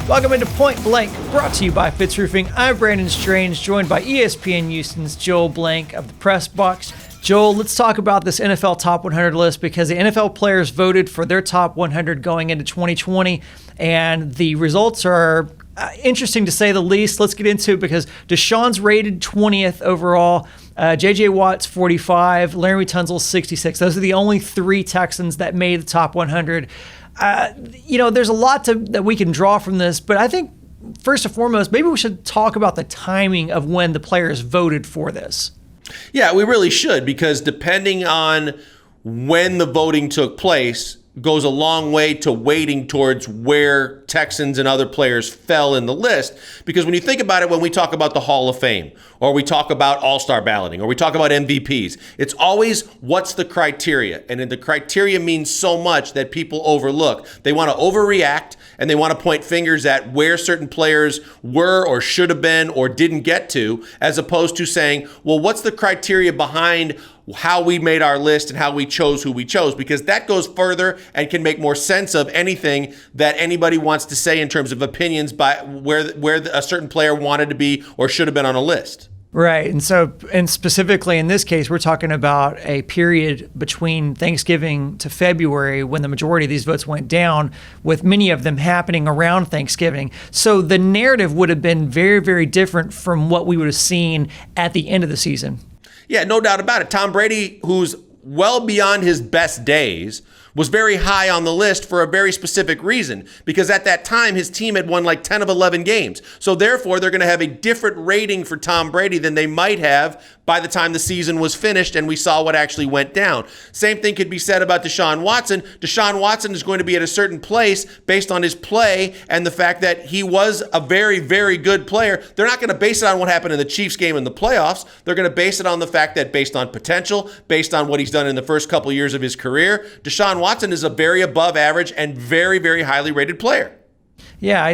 Welcome into Point Blank, brought to you by Fitz Roofing. I'm Brandon Strange, joined by ESPN Houston's Joel Blank of the Press Box. Joel, let's talk about this NFL Top 100 list because the NFL players voted for their Top 100 going into 2020, and the results are interesting to say the least. Let's get into it because Deshaun's rated 20th overall, J.J. Watt's 45, Laremy Tunsil's 66. Those are the only three Texans that made the Top 100. There's a lot that we can draw from this, but I think first and foremost, maybe we should talk about the timing of when the players voted for this. Yeah, we really should, because depending on when the voting took place goes a long way to weighting towards where Texans and other players fell in the list. Because when you think about it, when we talk about the Hall of Fame, or we talk about all-star balloting, or we talk about MVPs, it's always what's the criteria. And the criteria means so much that people overlook. They want to overreact, and they want to point fingers at where certain players were or should have been or didn't get to, as opposed to saying, well, what's the criteria behind how we made our list and how we chose who we chose? Because that goes further and can make more sense of anything that anybody wants to say in terms of opinions by where a certain player wanted to be or should have been on a list. Right. And specifically in this case, we're talking about a period between Thanksgiving to February when the majority of these votes went down, with many of them happening around Thanksgiving. So the narrative would have been very, very different from what we would have seen at the end of the season. Yeah, no doubt about it. Tom Brady, who's well beyond his best days, was very high on the list for a very specific reason, because at that time his team had won like 10 of 11 games. So therefore, they're going to have a different rating for Tom Brady than they might have by the time the season was finished and we saw what actually went down. Same thing could be said about Deshaun Watson. Deshaun Watson is going to be at a certain place based on his play and the fact that he was a very, very good player. They're not going to base it on what happened in the Chiefs game in the playoffs. They're going to base it on the fact that based on potential, based on what he's done in the first couple years of his career, Deshaun Watson is a very above average and very, very highly rated player. Yeah,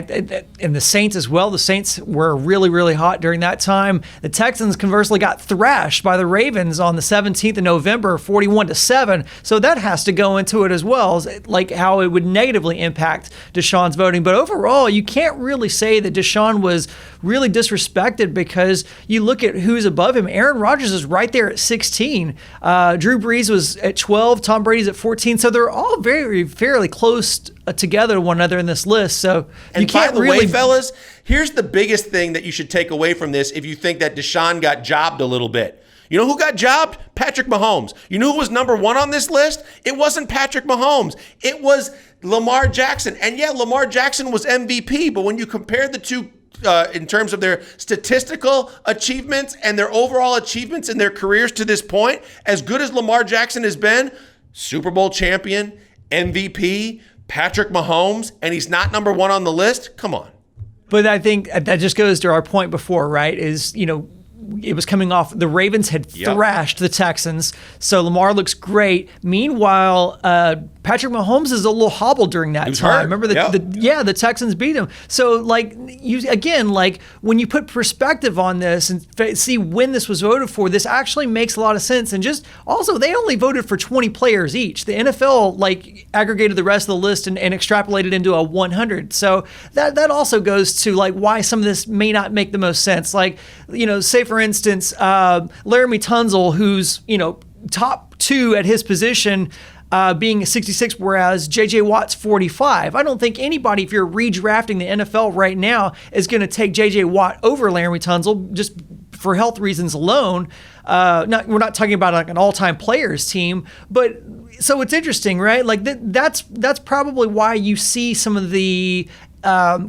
and the Saints as well. The Saints were really, really hot during that time. The Texans conversely got thrashed by the Ravens on the 17th of November, 41-7. So that has to go into it as well, like how it would negatively impact Deshaun's voting. But overall, you can't really say that Deshaun was really disrespected, because you look at who's above him. Aaron Rodgers is right there at 16. Drew Brees was at 12. Tom Brady's at 14. So they're all very, fairly close together to one another in this list. So you can't by the really... way, fellas, here's the biggest thing that you should take away from this if you think that Deshaun got jobbed a little bit. You know who got jobbed? Patrick Mahomes. You know who was number one on this list? It wasn't Patrick Mahomes. It was Lamar Jackson. And yeah, Lamar Jackson was MVP, but when you compare the two in terms of their statistical achievements and their overall achievements in their careers to this point, as good as Lamar Jackson has been, Super Bowl champion, MVP, Patrick Mahomes, and he's not number one on the list? Come on. But I think that just goes to our point before, right? It was coming off, the Ravens had thrashed the Texans, so Lamar looks great. Meanwhile, Patrick Mahomes is a little hobbled during that time. Hurt. Remember the Texans beat him. So when you put perspective on this and see when this was voted for, this actually makes a lot of sense. And just also, they only voted for 20 players each. The NFL aggregated the rest of the list and extrapolated into a 100. So that also goes to why some of this may not make the most sense. Say for instance, Laremy Tunsil, who's top two at his position, being 66, whereas J.J. Watt's 45. I don't think anybody, if you're redrafting the NFL right now, is going to take J.J. Watt over Laremy Tunsil just for health reasons alone. We're not talking about an all-time players team, but so it's interesting, right? That's probably why you see some of the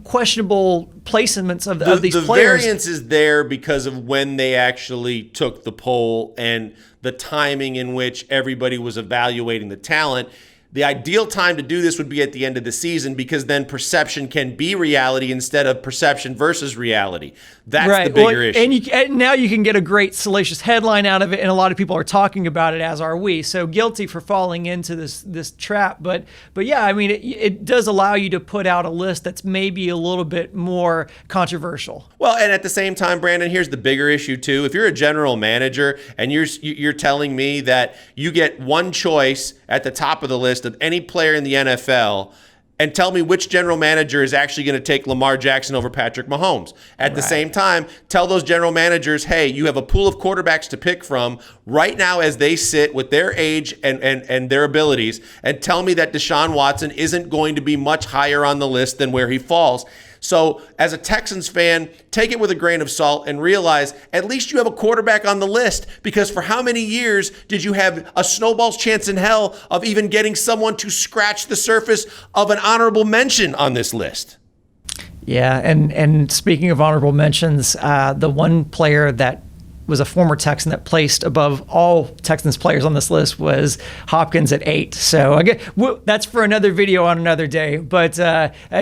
questionable placements of these players. The variance is there because of when they actually took the poll and the timing in which everybody was evaluating the talent. The ideal time to do this would be at the end of the season, because then perception can be reality instead of perception versus reality. That's right. The bigger issue. And now you can get a great salacious headline out of it, and a lot of people are talking about it, as are we. So guilty for falling into this trap. But yeah, I mean, it does allow you to put out a list that's maybe a little bit more controversial. Well, and at the same time, Brandon, here's the bigger issue too. If you're a general manager and you're telling me that you get one choice at the top of the list of any player in the NFL, and tell me which general manager is actually going to take Lamar Jackson over Patrick Mahomes. At the same time, tell those general managers, hey, you have a pool of quarterbacks to pick from right now as they sit with their age and their abilities, and tell me that Deshaun Watson isn't going to be much higher on the list than where he falls. So as a Texans fan, take it with a grain of salt and realize at least you have a quarterback on the list, because for how many years did you have a snowball's chance in hell of even getting someone to scratch the surface of an honorable mention on this list? Yeah, and speaking of honorable mentions, the one player that was a former Texan that placed above all Texans players on this list was Hopkins at 8. So again, that's for another video on another day. But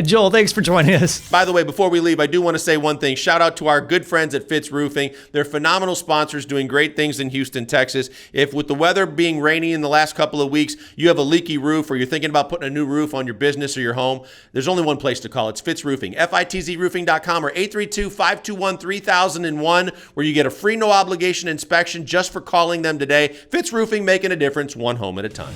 Joel, thanks for joining us. By the way, before we leave, I do want to say one thing. Shout out to our good friends at Fitz Roofing. They're phenomenal sponsors doing great things in Houston, Texas. If with the weather being rainy in the last couple of weeks, you have a leaky roof or you're thinking about putting a new roof on your business or your home, there's only one place to call. It's Fitz Roofing, FITZroofing.com or 832-521-3001, where you get a free no obligation inspection just for calling them today. Fitz Roofing, making a difference one home at a time.